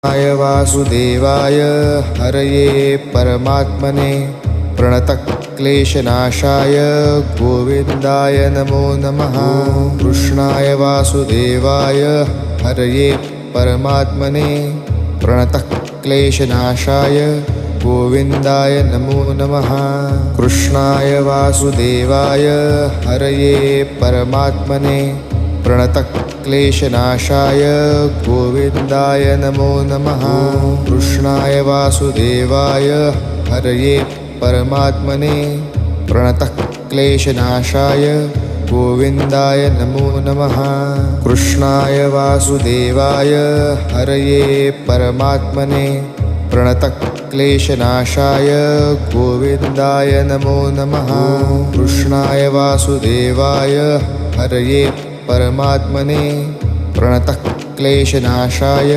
कृष्णाय वासुदेवाय हरये परमात्मने प्रणतक्लेशनाशाय गोविन्दाय नमो नमः। कृष्णाय वासुदेवाय हरये परमात्मने प्रणतक्लेशनाशाय गोविन्दाय नमो नमः। कृष्णाय वासुदेवाय हरये परमात्मने प्रणतक्लेशनाशाय गोविन्दाय नमो नमः। कृष्णाय वासुदेवाय हरये परमात्मने प्रणतक्लेशनाशाय गोविन्दाय नमो नमः। कृष्णाय वासुदेवाय हरये परमात्मने प्रणतक्लेशनाशाय गोविन्दाय नमो नमः। कृष्णाय वासुदेवाय हरये परमात्मने प्रणतक्लेशनाशाय